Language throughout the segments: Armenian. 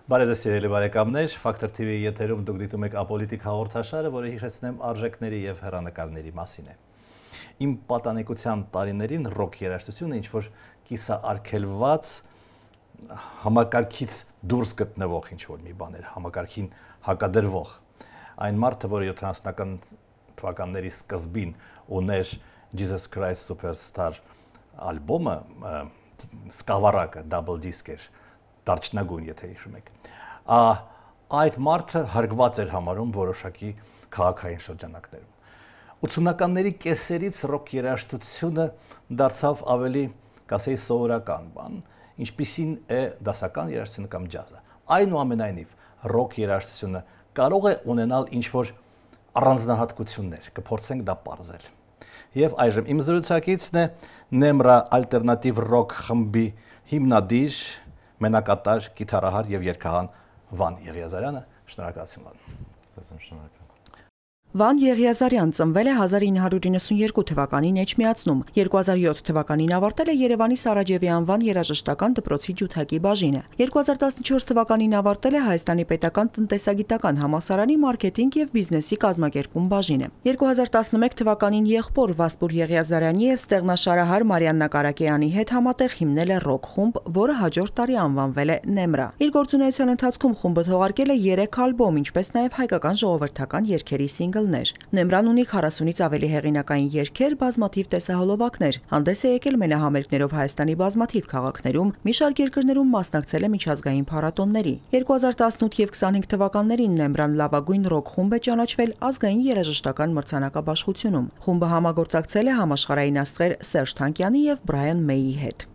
Բարև ձեզ սիրելի բարեկամներ, Factor TV-ի եթերում դուք դիտում եք Ապոլիտիկ հաղորդաշարը, որը հիշեցնեմ արժեքների եւ հեռանկարների մասին է։ Իմ պատանեկության տարիներին ռոք երաժշտությունը ինչ-որ կիսաարգելված համակարգից դուրս գտնվող ինչ-որ մի բան էր, համակարգին հակադրվող։ Այն մարդը, որը 70-ական թվականների սկզբին ուներ Jesus Christ Superstar ալբոմը, սկավառակը, double disc էր, դարչնագույն, եթե հիշում եք։ Այդ մարդը հարգված էր համարում որոշակի քաղաքային շրջանակներում։ 80-ականների կեսերից ռոք երաժշտությունը դարձավ ավելի, կասեի, սովորական բան, ինչպիսին է դասական երաժշտությունը կամ ջազը։ Այնուամենայնիվ, ռոք երաժշտությունը կարող է ունենալ ինչ-որ առանձնահատկություններ, կփորձենք դա պարզել։ Եվ այժմ իմ զրուցակիցն է Nemra ալտերնատիվ ռոք խմբի հիմնադիր, մենակատար, կիթառահար եւ երգահան Վան Եղիազարյանը, շնորհակալություն Վան։ Շնորհակալ։ Վան Եղիազարյան ծնվել է 1992 թվականին Էջմիածնում, 2007 թվականին ավարտել է Երևանի Սարաջևի անվան երաժշտական դպրոցի ջութակի բաժինը, 2014 թվականին ավարտել է Հայաստանի պետական տնտեսագիտական համալսարանի մարքեթինգ եւ բիզնեսի կազմակերպում բաժինը, 2011 թվականին եղբոր Վասպուր Եղիազարյանի եւ ստեղնաշարահար Մարիաննա Կարակեյանի հետ համատեղ հիմնել է ռոք խումբ, որը հաջորդ տարի անվանվել է Nemra։ Իր գործունեության ընթացքում խումբը թողարկել է 3 ալբոմ, ինչպես նաեւ հայկական ժողովրդական երգերի սինգլներ։ Nemra-ն ունի 40-ից ավելի հեղինակային երգեր, բազմաթիվ տեսահոլովակներ, հանդես է եկել մենահամերգներով Հայաստանի բազմաթիվ քաղաքներում, մի շարք երկրներում մասնակցել է միջազգային փառատոնների։ 2018 եւ 25 թվականներին Nemra-ն լավագույն ռոք խումբ է ճանաչվել ազգային երաժշտական մրցանակաբաշխությունում։ Խումբը համագործակցել է համաշխարհային աստղեր Սերժ Թանկյանի եւ Բրայան Մեյի հետ։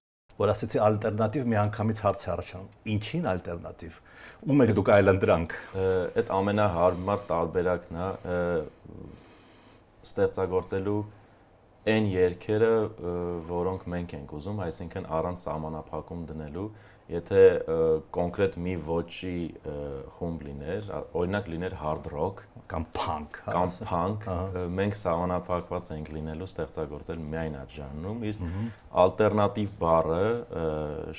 Որ ասեցի ալտերնատիվ, միանգամից հարց է առաջանում։ Ինչին ալտերնատիվ։ Ում եք դուք այլընտրանք։ Այդ ամենահարմար տարբերակն է ստեղծագործելու այն երգերը, որոնք մենք ենք ուզում, այսինքն առանց սահմանափակում դնելու, եթե կոնկրետ մի ոճի խումբ լիներ, օրինակ լիներ hard rock կամ punk, մենք սահմանափակված ենք լինելու ստեղծագործել միայն այդ ժանրում, իսկ ալտերնատիվ բառը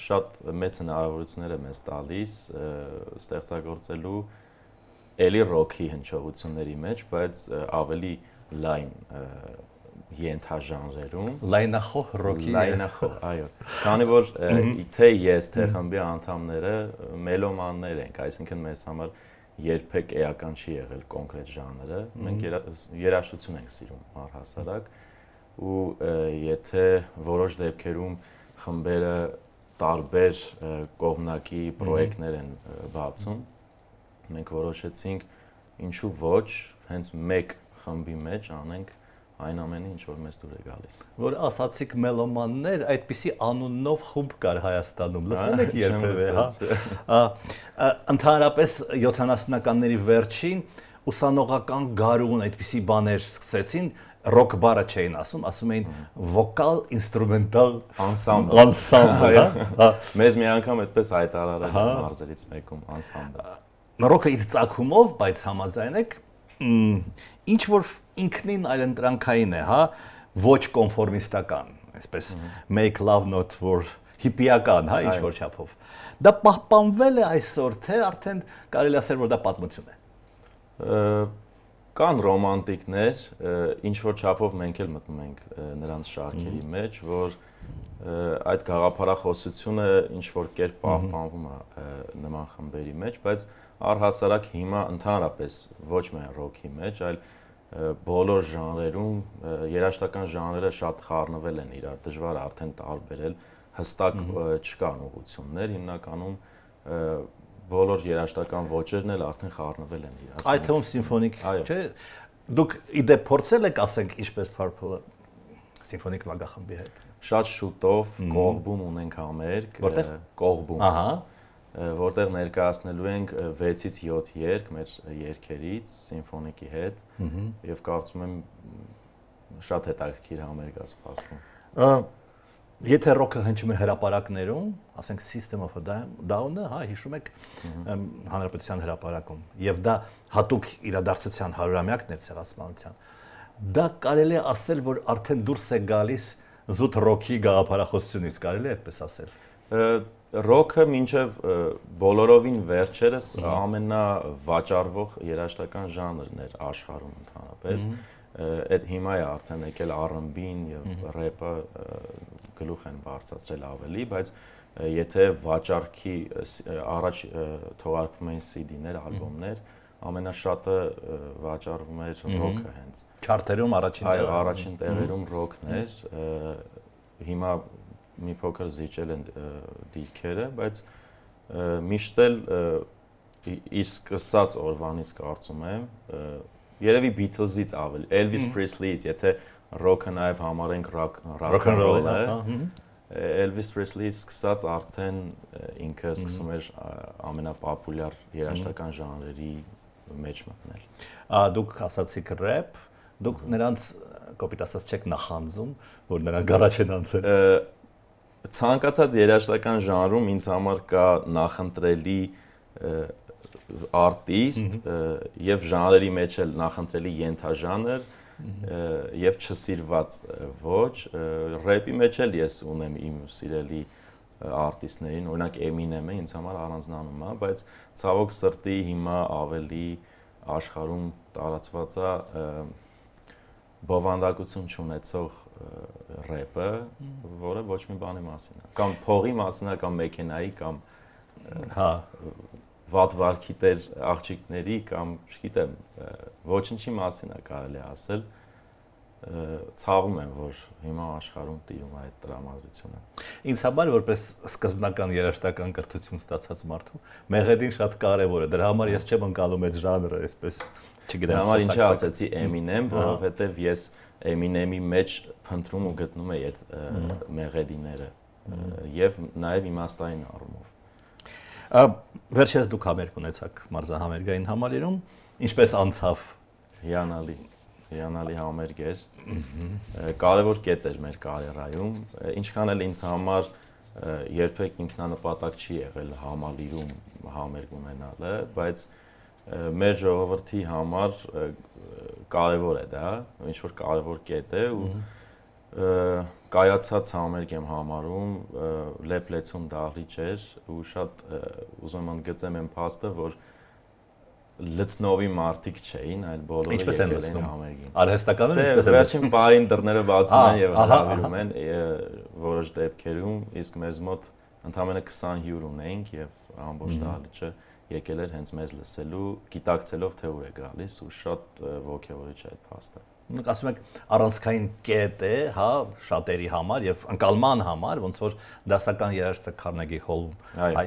շատ մեծ հնարավորություններ է մեզ տալիս ստեղծագործելու էլի ռոքի հնչողությունների մեջ, բայց ավելի լայն ենթաժանրերում լայնախոհ ռոքի լայնախոհ, այո, քանի որ թե ես, թե խմբի անդամները մելոմաններ ենք, այսինքն մեզ համար երբեք էական չի եղել կոնկրետ ժանրը, մենք երաժշտություն ենք սիրում առհասարակ ու եթե որոշ դեպքերում խմբերը տարբեր կողմնակի պրոյեկտներ են բացում, մենք որոշեցինք ինչու ոչ հենց մեկ խմբի մեջ անենք այն ամենը, ինչ որ մեզ դուր է գալիս։ Որ ասացիք մելոմաններ, այդպիսի անունով խումբ կար Հայաստանում, լսել եք երբևէ, հա։ Ընդհանրապես 70-ականների վերջին ուսանողական գարուն այդպիսի բաներ սկսեցին, ռոք բառը չէին ասում էին վոկալ ինստրումենտալ անսամբլ, հա։ Մեզ մի անգամ այդպես հայտարարել են մարզերից մեկում անսամբլ։ Ռոքը իր ծագումով, բայց համաձայն եք, ինչ որ ինքնին այլընտրանքային է, հա, ոչ կոնֆորմիստական, այսպես make love not war հիպիական, հա, ինչ որ չափով։ Դա պահպանվել է այսօր, թե արդեն կարելի ասել, որ դա պատմություն է։ Կան ռոմանտիկներ, ինչ որ չափով մենք էլ մտնում ենք նրանց շարքերի մեջ, որ այդ գաղափարախոսությունը ինչ որ կերպ պահպանվում է նման խմբերի մեջ, բայց առհասարակ հիմա ընդհանրապես ոչ միայն ռոքի մեջ, այլ բոլոր ժանրերում երաժշտական ժանրերը շատ խառնվել են իրար, դժվար է արդեն տարբերել, հստակ չկան ուղղություններ, հիմնականում բոլոր երաժշտական ոճերն էլ արդեն խառնվել են իրար։ Այդ թվում սիմֆոնիկ, չէ՞։ Դուք իդե փորձել եք, ասենք, ինչպես Purple-ը սիմֆոնիկ նվագախմբի հետ։ Շատ շուտով Կողբում ունենք համերգ, Կողբում։ Ահա որտեղ ներկայացնելու ենք 6-ից 7 երգ մեր երգերից սիմֆոնիկի հետ եւ կարծում եմ շատ հետաքրքիր համերգ է սպասվում։ Եթե ռոքը հնչում է հրապարակներում, ասենք System of a Down-ը, հա, հիշում եք Հանրապետության հրապարակում, եւ դա հատուկ իրադարձության 100-ամյակն էր ցեղասպանության, դա կարելի է ասել, որ արդեն դուրս է գալիս զուտ ռոքի գաղափարախոսությունից, կարելի է այդպես ասել։ Ռոքը մինչև բոլորովին վերջերս ամենավաճառվող երաժշտական ժանրն էր աշխարհում ընդհանրապես։ Այդ հիմա է արդեն եկել R&B-ն եւ ռեփը գլուխ են բարձրացրել ավելի, բայց եթե վաճառքի առաջ թողարկվում էին CD-ներ, ալբոմներ, ամենաշատը վաճառվում էր ռոքը հենց։ Չարթերում առաջին տեղերում ռոքն էր, հիմա մի փոքր զիջել են դիրքերը, բայց միշտ էլ իր սկսած օրվանից կարծում եմ, երևի Beatles-ից ավելի, Elvis Presley-ից, եթե ռոքը նաև համարենք rock and roll-ը, Elvis Presley-ից սկսած արդեն ինքը սկսում էր ամենապոպուլյար երաժշտական ժանրերի մեջ մտնել։ Դուք ասացիք ռեփ, դուք նրանց կոպիտ ասած չեք նախանձում, որ նրանք առաջ են անցել։ Ցանկացած երաժշտական ժանրում ինձ համար կա նախընտրելի արտիստ եւ ժանրերի մեջ էլ նախընտրելի ենթաժանր եւ չսիրված ոչ, ռեփի մեջ էլ ես ունեմ իմ սիրելի արտիստներին, օրինակ Eminem-ը ինձ համար առանձնանում է, բայց ցավոք սրտի հիմա ավելի աշխարհում տարածված է բովանդակություն չունեցող ռեփը, որը ոչ մի բանի մասին է, կամ փողի մասին է, կամ մեքենայի, կամ վատ վարքի տեր աղջիկների, կամ չգիտեմ, ոչինչի մասին է կարելի ասել։ Ցավում եմ, որ հիմա աշխարհում տիրում է այդ տրամադրությունը։ Ինձ համար որպես սկզբնական երաժշտական կրթություն ստացած մարդու, մեղեդին շատ կարևոր է։ Դրա համար ես չեմ ընկալում այդ ժանրը, այսպես, չգիտեմ։ Դրա համար ինչի ասեցի Eminem, որովհետև ես Eminem-ի մեջ փնտրում ու գտնում եմ այդ մեղեդիները եւ նաեւ իմաստային առումով։ Վերջերս դուք համերգ ունեցաք մարզահամերգային համալիրում, ինչպես անցավ։ Հիանալի համերգ էր։ Կարևոր կետ էր մեր կարիերայում, ինչքան էլ ինձ համար երբեք ինքնանպատակ չի եղել համալիրում համերգ ունենալը, բայց մեր ժողովրդի համար կարևոր է դա, ինչ որ կարևոր կետ է ու կայացած համերգ եմ համարում, լեփլեցուն դահլիճ էր ու շատ ուզում եմ ընդգծեմ այն փաստը, որ լցնովի մարդիկ չէին, այլ բոլորը եկել էին համերգին։ Արհեստականը ինչպես է լցնում։ Վերջին պահին դռները բացում են եւ հրավիրում են որոշ դեպքերում, իսկ մեզ մոտ ընդամենը 20 հյուր ունեինք եւ ամբողջ դահլիճը եկել էր հենց մեզ լսելու, գիտակցելով թե ուր է գալիս ու շատ ոգևորիչ է այդ փաստը։ Ասում եք առանցքային կետ է, հա, շատերի համար եւ ընկալման համար, ոնց որ դասական երաժշտը Carnegie Hall-ում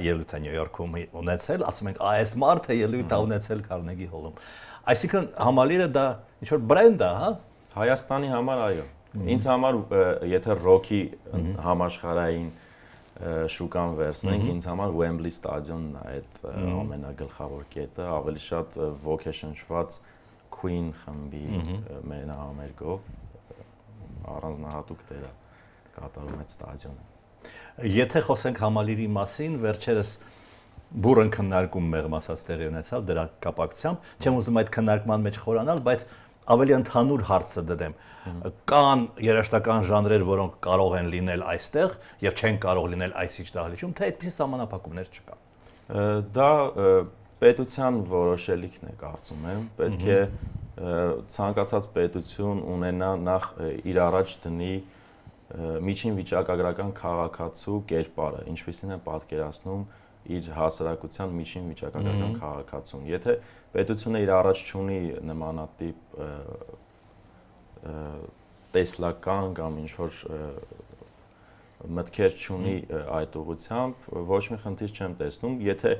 ելույթ է Նյու Յորքում ունեցել, ասում ենք այս մարդը ելույթ է ունեցել Carnegie Hall-ում։ Այսինքն համալիրը դա ինչ որ բրենդ է, հա։ Հայաստանի համար այո։ Ինձ համար եթե ռոքի համաշխարհային շուկան վերցնենք, ինձ համար Wembley ստադիոնն է այդ ամենագլխավոր կետը, ավելի շատ ոգեշնչված Queen խմբի մենահամերգով առանձնահատուկ դեր է կատարում այդ ստադիոնը։ Եթե խոսենք համալիրի մասին, վերջերս բուրըն քննարկում մեղմ ասած տեղի ունեցավ դրա կապակցությամբ, չեմ ուզում այդ քննարկման մեջ խորանալ, բայց ավելի ընդհանուր հարցը դեմ։ Կան երաժշտական ժանրեր, որոնք կարող են լինել այստեղ եւ չեն կարող լինել այսիչ դահլիճում, թե այդպիսի սահմանափակումներ չկա։ Դա պետության որոշելիքն է, կարծում եմ, պետք է ցանկացած պետություն ունենա նախ իր առաջ դնի միջին վիճակագրական քաղաքացու կերպարը, ինչպիսին է պատկերացնում իր հասարակության միջին վիճակագրական քաղաքացուն։ Եթե պետությունը իր առաջ չունի նմանատիպ տեսլական կամ ինչ-որ մտքեր չունի այդ ուղղությամբ, ոչ մի խնդիր չեմ տեսնում, եթե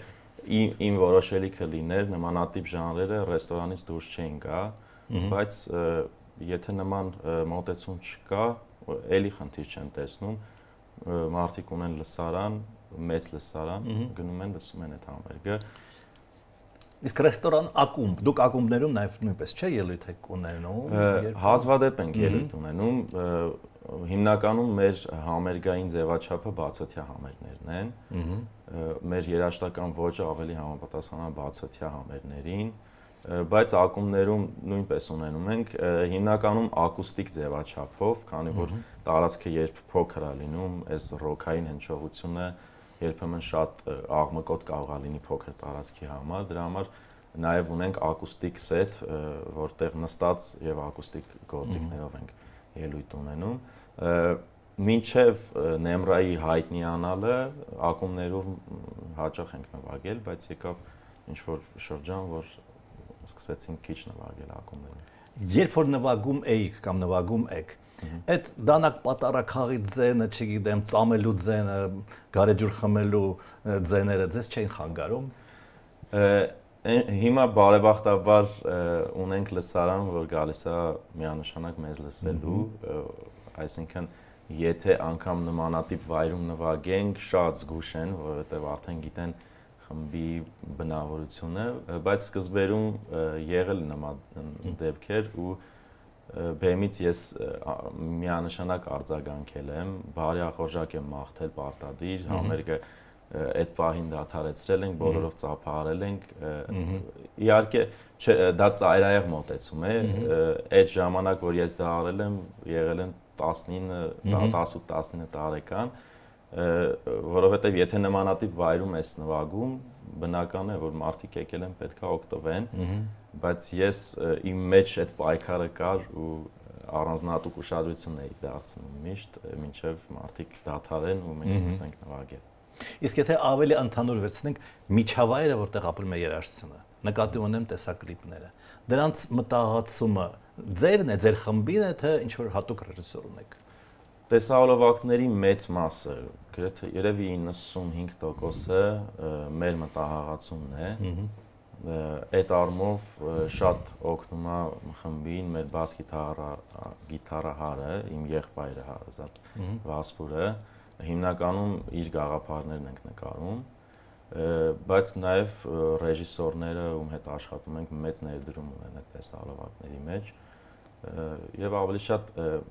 իմ որոշելիքը լիներ նմանատիպ ժանրերը ռեստորանից դուրս չէին գա, բայց եթե նման մոտեցում չկա, էլի խնդիր չեմ տեսնում, մարդիկ ունեն լսարան, մեծ լսարան, գնում են լսում են այդ համերգը։ Իսկ ռեստորան ակումբ, դուք ակումբներում նաև նույնպես չէ ելույթ եք ունենում։ Հազվադեպ ենք ելույթ ունենում, հիմնականում մեր համերգային ձևաչափը բացօթյա համերգներն են։ Մեր երաժշտական ոճը ավելի համապատասխան է բացօթյա համերգներին, բայց ակումբներում նույնպես ունենում ենք հիմնականում ակուստիկ ձևաչափով, քանի որ տարածքը երբ փոքր է լինում, այս ռոքային հնչողությունը երբեմն շատ աղմկոտ կարող է լինի փոքր տարածքի համար, դրա համար նաև ունենք ակուստիկ սեթ, որտեղ նստած եւ ակուստիկ գործիքներով ենք ելույթ ունենում։ Մինչև Nemra-ի հայտնիանալը ակումբներով հաճախ ենք նվագել, բայց եկավ ինչ-որ շրջան, որ սկսեցինք քիչ նվագել ակումբներում։ Երբ որ նվագում էիք կամ նվագում եք, այդ դանակ պատարակաղի ձենը, չգիտեմ, ծամելու ձենը, գարեջուր խմելու ձեները ձեզ չէին խանգարում։ Հիմա բարեբախտաբար ունենք լսարան, որ գալիս է միանշանակ մեզ լսելու, այսինքն եթե անգամ նմանատիպ վայրում նվագենք, շատ զգուշ են, որովհետև արդեն գիտեն խմբի բնավորությունը, բայց սկզբերում եղել նման դեպքեր ու բեմից ես միանշանակ արձագանքել եմ, բարեախորժակ եմ մաղթել պարտադիր, համերգը այդ պահին դադարեցրել ենք, բոլորով ծափահարել ենք, իհարկե դա ծայրահեղ մոտեցում է, այդ ժամանակ, որ ես դա արել եմ, եղել են 18-19 տարեկան, որովհետև եթե նմանատիպ վայրում ես նվագում, բնական է, որ մարդիկ եկել են պետքա օգտվեն, բայց ես իմ մեջ այդ պայքարը կար ու առանձնահատուկ ուշադրություն էի դարձնում միշտ, մինչև մարդիկ դադարեն ու մենք սկսենք նվագել։ Իսկ եթե ավելի ընդհանուր վերցնենք միջավայրը, որտեղ ապրում է երաժշտությունը, նկատի ունեմ տեսակլիպները, դրանց մտահղացումը ձերն է, ձեր խմբին է, թե ինչ-որ հատուկ ռեժիսոր ունեք։ Տեսահոլովակների մեծ մասը, գրեթե երևի 95%-ը մեր մտահղացումն է։ Այդ առումով շատ օգնում է խմբին մեր բաս գիտարահարը, իմ եղբայրը Ազատ Վասպուրը, հիմնականում իր գաղափարներն ենք նկարում, բայց նաև ռեժիսորները, ում հետ աշխատում ենք, մեծ ներդրում ունեն այդ տեսահոլովակների մեջ, եւ ավելի շատ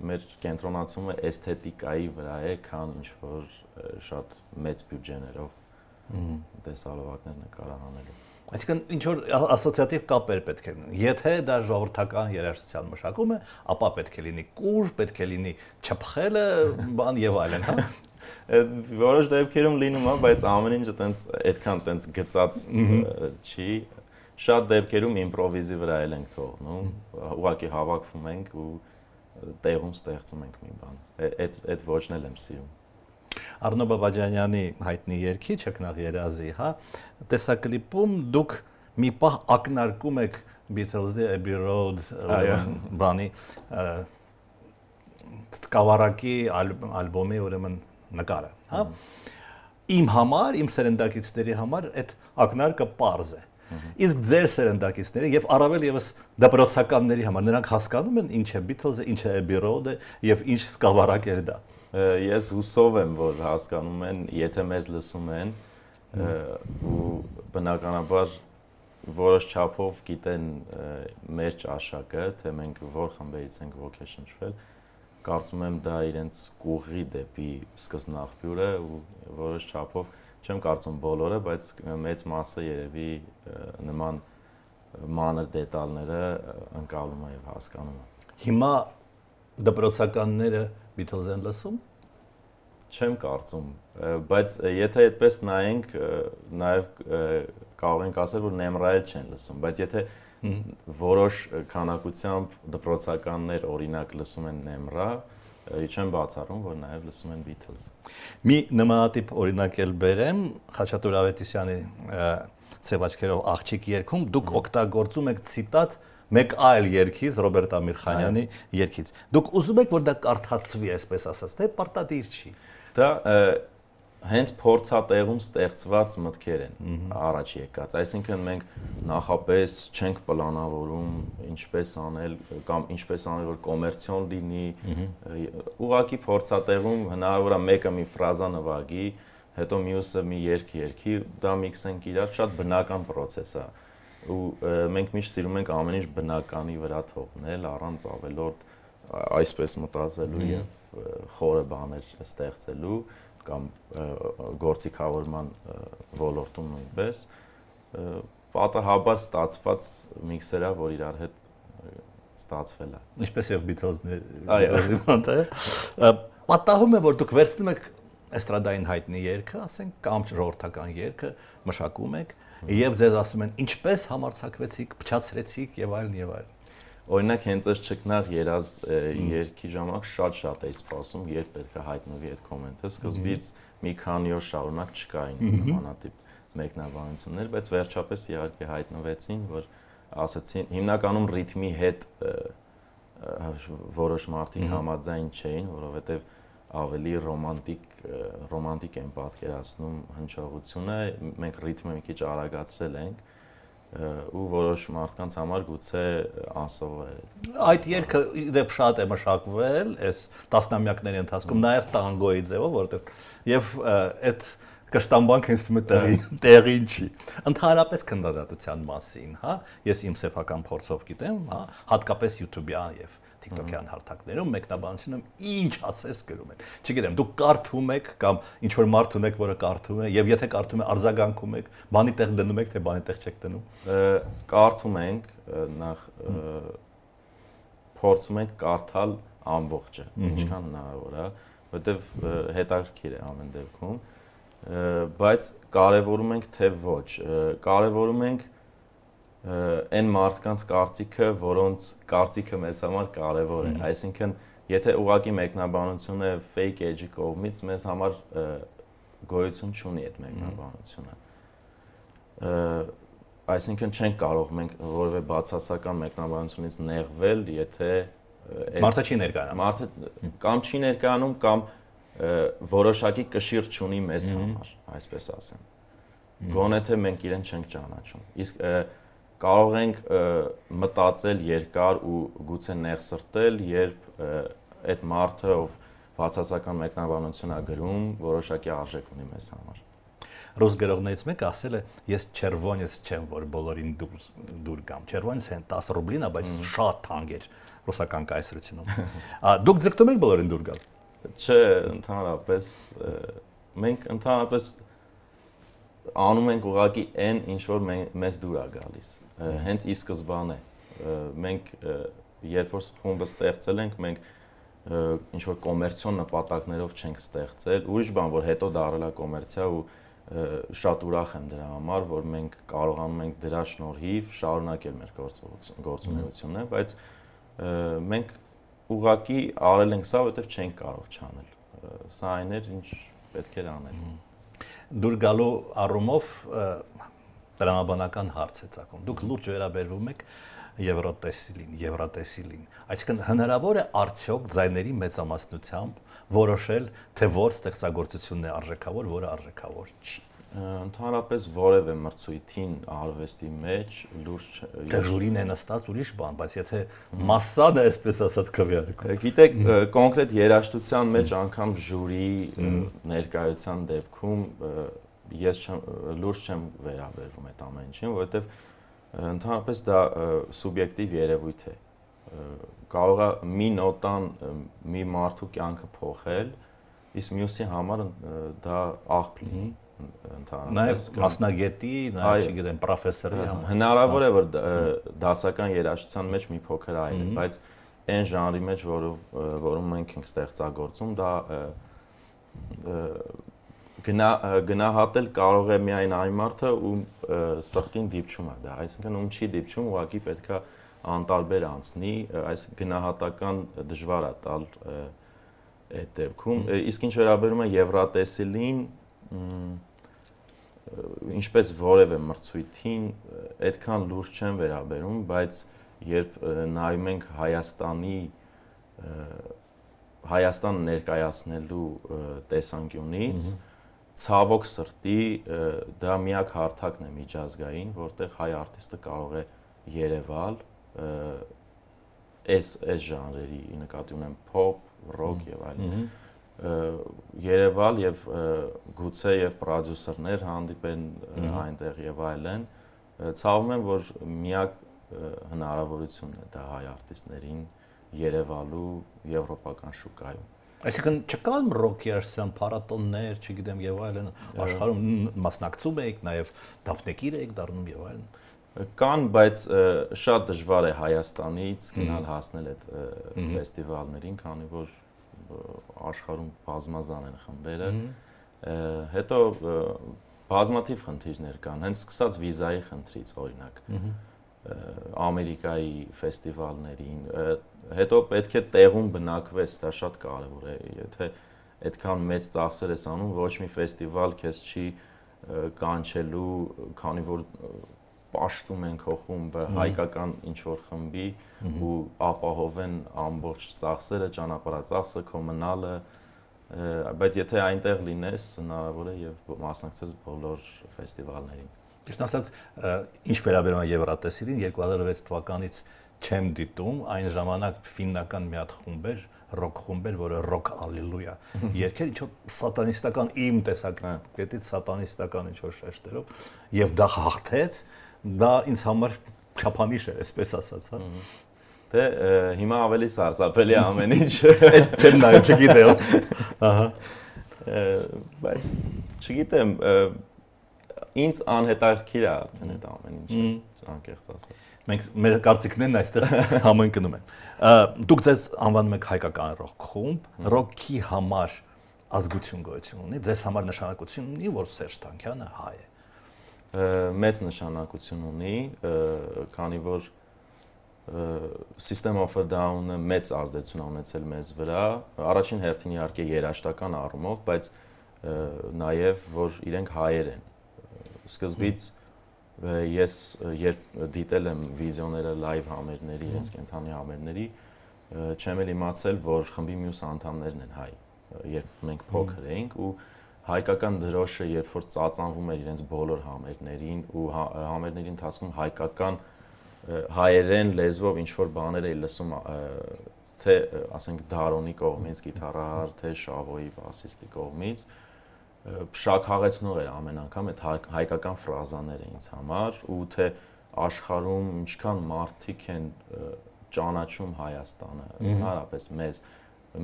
մեր կենտրոնացումը էսթետիկայի վրա է, քան ինչ-որ շատ մեծ բյուջեներով տեսահոլովակներ նկարահանելու։ Այսինքն ինչ-որ ասոցիատիվ կապեր պետք է լինեն։ Եթե դա ժողովրդական երաժշտության մշակում է, ապա պետք է լինի կուր, պետք է լինի չփխելը, բան եւ այլն, հա։ Որոշ դեպքերում լինում է, բայց ամեն ինչ այդքան տենց գծած չի։ Շատ դեպքերում իմպրովիզի վրա ենք թողնում, ուղղակի հավաքվում ենք ու տեղում ստեղծում ենք մի բան։ Այդ ոճն եմ սիրում։ Արնո Բաբաջանյանի հայտնի երգիչ Ակնաղ Երազի, հա, տեսակլիպում դուք մի պահ ակնարկում եք Beatles-ի Abbey Road բանի սկավառակի ալբոմի ուրեմն նկարը, հա։ Իմ համար, իմ սերնդակիցների համար այդ ակնարկը պարզ է։ Իսկ ձեր սերնդակիցների եւ առավել եւս դպրոցականների համար նրանք հասկանում են ինչ է Beatles-ը, ինչ է Abbey Road-ը եւ ինչ սկավառակ էր դա։ Ես հուսով եմ, որ հասկանում են, եթե մեզ լսում են ու բնականաբար որոշ չափով գիտեն մեր ճաշակը, թե մենք որ խմբերից ենք ոգեշնչվել, կարծում եմ դա իրենց կուղի դեպի սկզբնաղբյուրը ու որոշ չափով չեմ կարծում բոլորը, բայց մեծ մասը երևի նման մանր դետալները ընկալում է եւ հասկանում է։ Հիմա դպրոցականները Beatles են լսում։ Չեմ կարծում, բայց եթե այդպես նայենք, նաև կարող ենք ասել, որ Nemra-ել չեն լսում, բայց եթե որոշ քանակությամբ դպրոցականներ օրինակ լսում են Nemra, չեմ բացառում, որ նաև լսում են Beatles։ Մի նմանատիպ օրինակ էլ բերեմ, Խաչատուր Ավետիսյանի «Ցև աչքերով աղջիկ» երգում դուք օգտագործում եք ցիտատ մեկ այլ երգից, Ռոբերտ Ամիրխանյանի երգից։ Դուք ուզում եք, որ դա կարդացվի, այսպես ասած, թե պարտադիր չի։ Դա հենց փորձատեղում ստեղծված մտքեր են առաջ եկած, այսինքն մենք նախապես չենք պլանավորում ինչպես անել կամ ինչպես անել, որ կոմերցիոն լինի, ուղղակի փորձատեղում հնարավոր է մեկը մի ֆրազա նվագի, հետո մյուսը մի երգ երգի, դա միքսենք իրար, շատ բնական process է։ Ու մենք միշտ սիրում ենք ամեն ինչ բնականի վրա թողնել, առանց ավելորդ այսպես մտածելու եւ խորը բաներ ստեղծելու կամ գործիքավորման ոլորտում նույնպես պատահաբար ստացված միքսերա, որ իրար հետ ստացվել է։ Ինչպես եւ Beatles-ներ, պատահում է, որ դուք վերցնում եք էստրադային հայտնի երգը, ասենք, կամ ժողովրդական երգը մշակում եք եւ ձեզ ասում են ինչպես համարձակվեցիք, փչացրեցիք եւ այլն եւ այլն։ Օրինակ հենց այս ճկնաղ երազ երգի ժամանակ շատ էի սպասում, երբ պետք է հայտնվի այդ կոմենտը։ Սկզբից մի քանի օր շարունակ չկային նմանատիպ մեկնաբանություններ, բայց վերջապես իհարկե հայտնվեցին, որ ասացին, հիմնականում ռիթմի հետ որոշ մարդիկ համաձայն չէին, որովհետև ավելի ռոմանտիկ են պատկերացնում հնչողությունը, մենք ռիթմը մի քիչ արագացրել ենք ու որոշ մարդկանց համար գուցե անսովոր էր։ Այդ երգը իդեպ շատ է մշակվել այս տասնամյակների ընթացքում, նաև տանգոյի ձևով, որտեղ եւ այդ կշտամբանքը ինձ թվում է տեղին չի։ Ընդհանրապես քննադատության մասին, հա, ես իմ սեփական փորձով գիտեմ, հա, հատկապես YouTube-յան եւ TikTok-յան հարթակներում մեկնաբանությունում ինչ ասես գրում են։ Չգիտեմ, դուք կարդում եք կամ ինչ որ մարդ ունեք, որը կարդում է, եւ եթե կարդում է, արձագանքում եք, բանի տեղ դնում եք, թե բանի տեղ չեք դնում։ Կարդում ենք, նախ փորձում ենք կարդալ ամբողջը, ինչքան հնարավոր է, որովհետեւ հետաքրքիր է ամեն դեպքում, բայց կարևորում ենք թե ոչ, կարևորում ենք այն մարդկանց կարծիքը, որոնց կարծիքը մեզ համար կարևոր է, այսինքն եթե ուղղակի մեկնաբանությունը fake edge-ի կողմից մեզ համար գոյություն չունի այդ մեկնաբանությունը, այսինքն չենք կարող մենք որևէ բացասական մեկնաբանությունից նեղվել, եթե մարդը չի ներկայանում, մարդը կամ չի ներկայանում կամ որոշակի կշիռ չունի մեզ համար, այսպես ասեմ, գոնե թե մենք իրեն չենք ճանաչում, իսկ կարող ենք մտածել երկար ու գուցե նեղսրտել, երբ այդ մարդը, ով բացասական մեկնաբանություն է գրում, որոշակի արժեք ունի մեզ համար։ Ռուս գրողներից մեկը ասել է, ես չերվոնես չեմ, որ բոլորին դուր գամ։ Չերվոնես հեն 10 ռուբլին է, բայց շատ թանկ էր ռուսական կայսրությունում։ Դուք ձգտում եք բոլորին դուր գալ։ Չէ, ընդհանրապես մենք ընդհանրապես անում ենք ուղղակի այն, ինչ որ մեզ դուր է գալիս։ Հենց ի սկզբանե մենք երբ որ խումբը ստեղծել ենք, մենք ինչ որ կոմերցիոն նպատակներով չենք ստեղծել, ուրիշ բան, որ հետո դառել է կոմերցիա ու շատ ուրախ եմ դրա համար, որ մենք կարողանում ենք դրա շնորհիվ շարունակել մեր գործունեությունը, բայց մենք ուղղակի արել ենք սա, որովհետև չենք կարող չանել։ Սա այն էր, ինչ պետք էր անել։ Դուր գալու առումով տրամաբանական հարց է ցակում։ Դուք լուրջ վերաբերվում եք Եվրատեսիլին։ Այսինքն հնարավոր է արդյոք ձայների մեծամասնությամբ որոշել, թե որ ստեղծագործությունն է արժեքավոր, որը արժեքավոր չի։ Ընդհանրապես որևէ մրցույթին արվեստի մեջ լուրջ ժյուրին է նստած ուրիշ բան, բայց եթե մասսան է, այսպես ասած, քվեարկում։ Գիտեք, կոնկրետ երաժշտության մեջ անգամ ժյուրի ներկայության դեպքում ես լուրջ չեմ վերաբերվում այդ ամեն ինչին, որովհետև ընդհանրապես դա սուբյեկտիվ երևույթ է։ Կարող է մի նոտան մի մարդու կյանքը փոխել, իսկ մյուսի համար դա աղբ լինի։ Նաև մասնագետի, նաև չգիտեմ, պրոֆեսորի համար։ Հնարավոր է, որ դասական երաժշտության մեջ մի փոքր այլ է, բայց այն ժանրի մեջ, որում մենք ենք ստեղծագործում, դա գնահատել կարող է միայն այն մարդը, ում սրտին դիպչում է դա, այսինքն ում չի դիպչում, ուղղակի պետք է անտարբեր անցնի, այս գնահատական դժվար է տալ այդ դեպքում, իսկ ինչ վերաբերում է Եվրատեսիլին, ինչպես որևէ մրցույթին, այդքան լուրջ չեմ վերաբերում, բայց երբ նայում ենք Հայաստան ներկայացնելու տեսանկյունից, ցավոք սրտի դա միակ հարթակն է միջազգային, որտեղ հայ արտիստը կարող է երևալ այս ժանրերի, նկատի ունեմ փոփ, ռոք եւ այլն, երևալ եւ գուցե եւ պրոդյուսերներ հանդիպեն այնտեղ եւ այլն, ցավում եմ, որ միակ հնարավորությունն է դա հայ արտիստներին երևալու եվրոպական շուկայում։ Այսինքն չկան ռոք երաժշտության փառատոններ, չգիտեմ եւ այլն, աշխարհում մասնակցում եք, նաեւ դափնեկիր եք դառնում եւ այլն։ Կան, բայց շատ դժվար է Հայաստանից գնալ հասնել այդ ֆեստիվալներին, քանի որ աշխարհում բազմազան են խմբերը։ Հետո բազմաթիվ խնդիրներ կան, հենց սկսած վիզայի խնդրից, օրինակ, Ամերիկայի ֆեստիվալներին, հետո պետք է տեղում բնակվես, դա շատ կարևոր է, եթե այդքան մեծ ծախսեր ես անում, ոչ մի ֆեստիվալ քեզ չի կանչելու, քանի որ պաշտում են քո խումբը հայկական ինչ-որ խմբի ու ապահովեն ամբողջ ծախսերը, ճանապարհածախսը, քո մնալը, բայց եթե այնտեղ լինես, հնարավոր է եւ մասնակցես բոլոր ֆեստիվալներին։ Ճիշտ ասած, ինչ վերաբերում է Եվրատեսիլին, 2006 թվականից չեմ դիտում, այն ժամանակ ֆիննական մի հատ խումբ էր, ռոք խումբ էր, որը Rock Alleluia երգեր, ինչ-որ սատանիստական իմ տեսակետից սատանիստական ինչ-որ շեշտերով, եւ դա հաղթեց, դա ինձ համար չափանիշ է, այսպես ասած, հա։ Դե հիմա ավելի սարսափելի է ամեն ինչ։ Այդ չեմ նայում, չգիտեմ։ Ահա։ Բայց չգիտեմ, ինձ անհետաքրքիր է արդեն այդ ամեն ինչը, անկեղծ ասած։ Մենք մեր կարծիքներն այստեղ համընկնում են։ Դուք ձեզ անվանում եք հայկական ռոք խումբ, ռոքի համար ազգություն գոյություն ունի, ձեզ համար նշանակություն ունի, որ Սերժ Թանկյանը հայ է։ Մեծ նշանակություն ունի, քանի որ System of a Down-ը մեծ ազդեցություն ունեցել մեզ վրա, առաջին հերթին իհարկե երաժշտական առումով, բայց նաև որ իրենք հայեր են։ Սկզբից ես երբ դիտել եմ վիդեոները լայվ համերների, իրենց կենթանի համերների, չեմ էլ իմացել, որ խմբի մյուս անդամներն են հայ, երբ մենք փոքր էինք ու հայկական դրոշը երբ որ ծածանվում էր իրենց բոլոր համերներին ու համերների ընթացքում հայկական հայերեն լեզվով ինչ որ բաներ էի լսում թե ասենք Դարոնի կողմից գիտարահար, թե Շավոյի բասիստի կողմից շաքաղեցնող էր ամեն անգամ այդ հայկական ֆրազաները ինձ համար ու թե աշխարհում ինչքան մարդիկ են ճանաչում Հայաստանը ընդհանրապես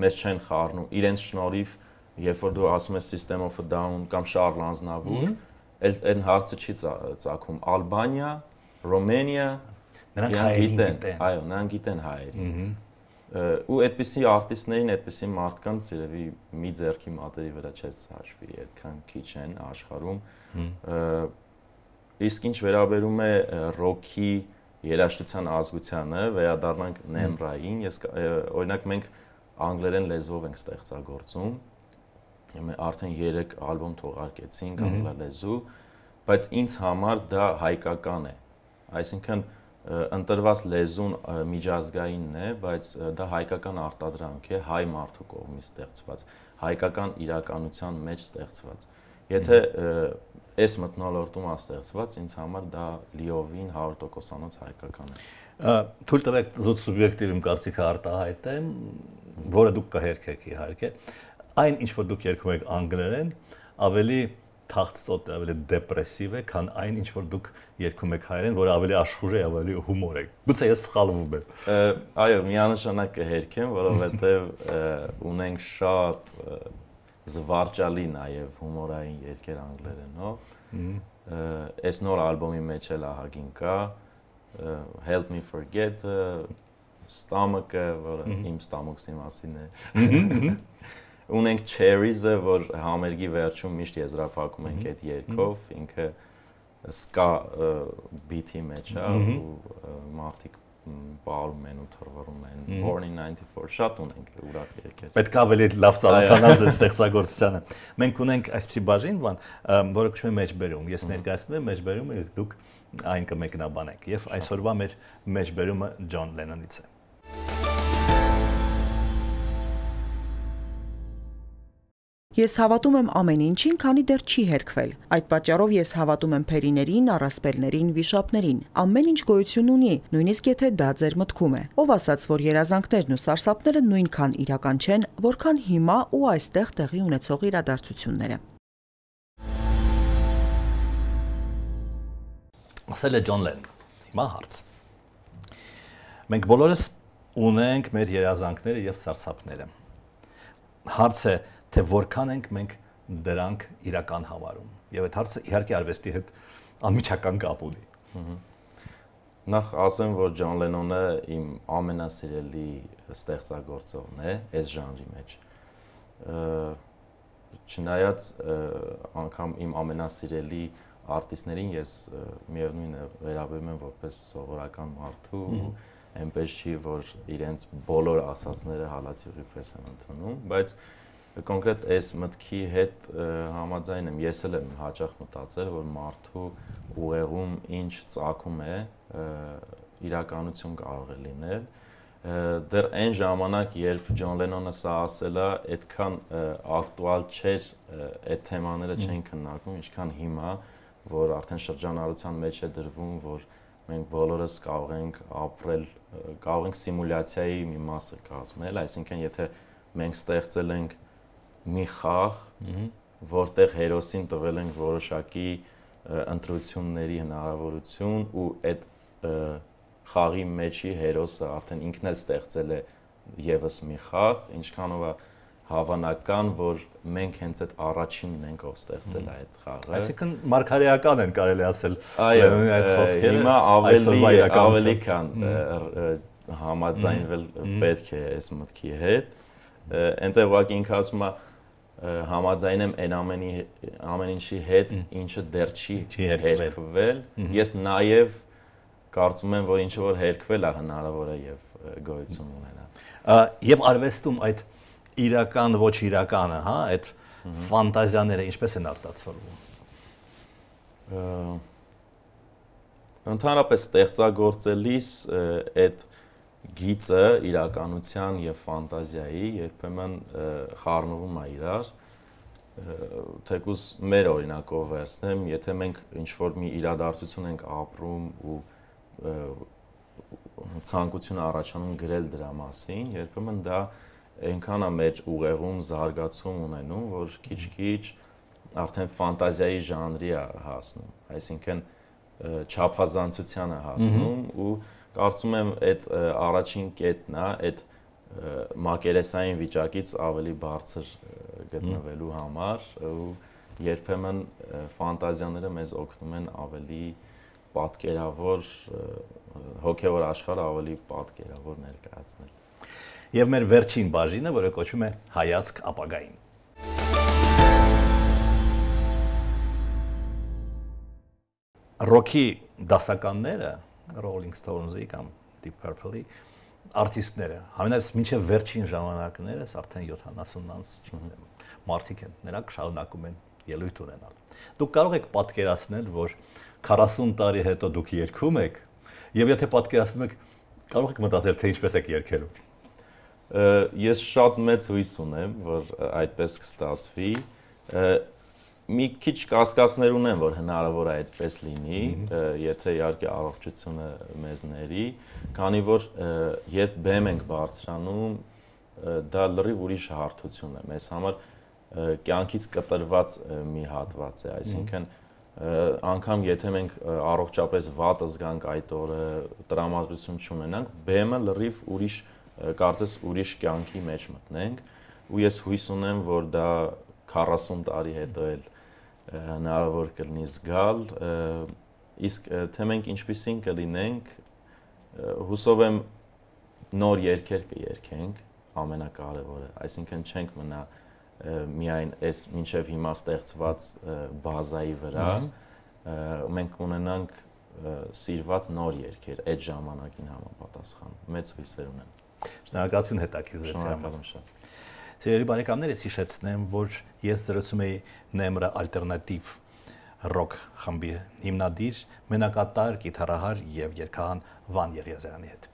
մեզ չեն խառնում իրենց շնորհիվ երբ որ դու ասում ես System of a Down կամ Շարլ Ազնավուր այն հարցը չի ծագում Ալբանիա, Ռոմենիա նրանք հայերին գիտեն, այո, նրանք գիտեն հայերին։ Ու այդպիսի արտիստներին, այդպիսի մարդկանց երևի մի ձեռքի մատերի վրա չես հաշվի, այդքան քիչ են աշխարհում։ Իսկ ինչ վերաբերում է ռոքի երաժշտության ազգությանը, վերադառնանք Նեմրային, օրինակ մենք անգլերեն լեզվով ենք ստեղծագործում, արդեն 3 ալբոմ թողարկեցինք անգլալեզու, բայց ինձ համար դա հայկական է, այսինքն ընտրված լեզուն միջազգայինն է, բայց դա հայկական արտադրանք է, հայ մարդու կողմից ստեղծված, հայկական իրականության մեջ ստեղծված։ Եթե այս մթնոլորտում է ստեղծված, ինձ համար դա լիովին 100%-անոց հայկական է։ Թույլ տվեք զուտ սուբյեկտիվ իմ կարծիքը արտահայտեմ, որը դուք կհերքեք իհարկե, այն ինչ որ դուք երգում եք անգլերեն, ավելի թախծոտ է, ավելի դեպրեսիվ է, քան այն ինչ որ դուք երգում եք հայերեն, որը ավելի աշխուժ է, ավելի հումոր է։ Գուցե ես սխալվում եմ։ Այո, միանշանակ կհերքեմ, որովհետև ունենք շատ զվարճալի նաև հումորային երգեր անգլերենով։ Այս նոր ալբոմի մեջ էլ ահագին կա Help Me Forget, Stomach-ը, որը իմ Stomach-ի մասին է։ Ունենք Cherries-ը, որ համերգի վերջում միշտ եզրափակում ենք այդ երգով, ինքը ska beat-ի մեջ է ու մարդիկ պարում են ու թռվռում են։ Born in 94 շատ ունենք ուրախ երգեր։ Պետք է ավելի լավ ծանոթանալ ձեր ստեղծագործությանը։ Մենք ունենք այսպիսի բաժին, որը կոչվում է մեջբերում։ Ես ներկայացնում եմ մեջբերումը, իսկ դուք այն կմեկնաբանեք։ Եվ այսօրվա մեր մեջբերումը Ջոն Լենոնից է։ Ես հավատում եմ ամեն ինչին, քանի դեռ չի հերքվել։ Այդ պատճառով ես հավատում եմ փերիներին, առասպելներին, վիշապներին։ Ամեն ինչ գոյություն ունի, նույնիսկ եթե դա ձեր մտքում է։ Ով ասաց, որ երազանքներն ու սարսափները նույնքան իրական չեն, որքան հիմա ու այստեղ տեղի ունեցող իրադարձությունները։ Ասել է Ջոն Լենոն։ Հիմա հարց։ Մենք բոլորս ունենք մեր երազանքները եւ սարսափները։ Հարցը թե որքան ենք մենք դրանք իրական համարում։ Եվ այդ հարցը իհարկե արվեստի հետ անմիջական կապ ունի։ Նախ ասեմ, որ Ջոն Լենոնը իմ ամենասիրելի ստեղծագործողն է այս ժանրի մեջ։ Չնայած անգամ իմ ամենասիրելի արտիստներին ես միևնույն է վերաբերում եմ որպես սովորական մարդու ու այնպես չի, որ իրենց բոլոր ասածները հալածյուղի պես են ընդունում, բայց կոնկրետ այս մտքի հետ համաձայն եմ, ես էլ եմ հաճախ մտածել, որ մարդու ուղեղում ինչ ծագում է, իրականություն կարող է լինել։ Դեռ այն ժամանակ, երբ Ջոն Լենոնը սա ասել է, այդքան ակտուալ չէր, այդ թեմաները չեն քննարկում, ինչքան հիմա, որ արդեն շրջանառության մեջ է դրվում, որ մենք բոլորս կարող ենք ապրել, կարող ենք սիմուլյացիայի մի մասը կազմել, այսինքն եթե մենք ստեղծել ենք մի խաղ, որտեղ հերոսին տվել ենք որոշակի ընտրությունների հնարավորություն ու այդ խաղի մեջի հերոսը արդեն ինքն էլ ստեղծել է եւս մի խաղ, ինչքանով է հավանական, որ մենք հենց այդ առաջինն ենք ով ստեղծել է այդ խաղը։ Այսինքն մարգարեական են կարելի ասել Լենոնի այդ խոսքերը։ Հիմա ավելի քան համաձայնվել պետք է այս մտքի հետ։ Այնտեղ ուղղակի ինքը ասում է համաձայնեմ այն ամեն ինչի հետ, ինչը դեռ չի հերքվել։ Ես նաև կարծում եմ, որ ինչը որ հերքվել է հնարավոր է եւ գոյություն ունենա։ Եվ արվեստում այդ իրական ոչ իրականը, հա, այդ ֆանտազիաները ինչպես են արտացոլվում։ Ընդհանրապես ստեղծագործելիս այդ գիծը իրականության եւ ֆանտազիայի երբեմն խառնվում է իրար, թեկուզ մեր օրինակով վերցնեմ, եթե մենք ինչ-որ մի իրադարձություն ենք ապրում ու ցանկություն առաջանում գրել դրա մասին, երբեմն դա այնքան է մեր ուղեղում զարգացում ունենում, որ քիչ-քիչ արդեն ֆանտազիայի ժանրի է հասնում, այսինքն չափազանցության է հասնում ու կարծում եմ այդ առաջին կետն է, այդ մակերեսային վիճակից ավելի բարձր գտնվելու համար ու երբեմն ֆանտազիաները մեզ օգնում են ավելի պատկերավոր, հոգևոր աշխարհը ավելի պատկերավոր ներկայացնել։ Եվ մեր վերջին բաժինը, որը կոչվում է հայացք ապագային։ Ռոքի դասականները Rolling Stones-ի կամ Deep Purple-ի արտիստները, համենայնիվ մինչև վերջին ժամանակներս արդեն 70 անց մարդիկ են, նրանք շարունակում են ելույթ ունենալ։ Դուք կարող եք պատկերացնել, որ 40 տարի հետո դուք երգում եք, եւ եթե պատկերացնում եք, կարող եք մտածել, թե ինչպես եք երգելու։ Ես շատ մեծ հույս ունեմ, որ այդպես կստացվի։ Մի քիչ կասկածներ ունեմ, որ հնարավոր է այդպես լինի, եթե իհարկե առողջությունը մեզ ների, քանի որ երբ բեմ ենք բարձրանում, դա լրիվ ուրիշ հարթություն է, մեզ համար կյանքից կտրված մի հատված է, այսինքն անգամ եթե մենք առողջապես վատ զգանք այդ օրը, տրամադրություն չունենանք, բեմը լրիվ ուրիշ, կարծես ուրիշ կյանքի մեջ մտնենք, ու ես հույս ունեմ, որ դա 40 տարի հետո էլ հնարավոր կլինի զգալ, իսկ թե մենք ինչպիսին կլինենք, հուսով եմ նոր երգեր կերգենք, ամենակարևորը, այսինքն չենք մնա միայն այս մինչև հիմա ստեղծված բազայի վրա, մենք ունենանք սիրված նոր երգեր այդ ժամանակին համապատասխան, մեծ հույսեր ունեմ։ Շնորհակալություն հետաքրքրության համար։ Սիրելի բարեկամներ, ես հիշեցնեմ, որ ես զրուցում էի Nemra ալտերնատիվ ռոք խմբի հիմնադիր, մենակատար, գիտարահար եւ երգահան Վան Եղիազարյանի հետ։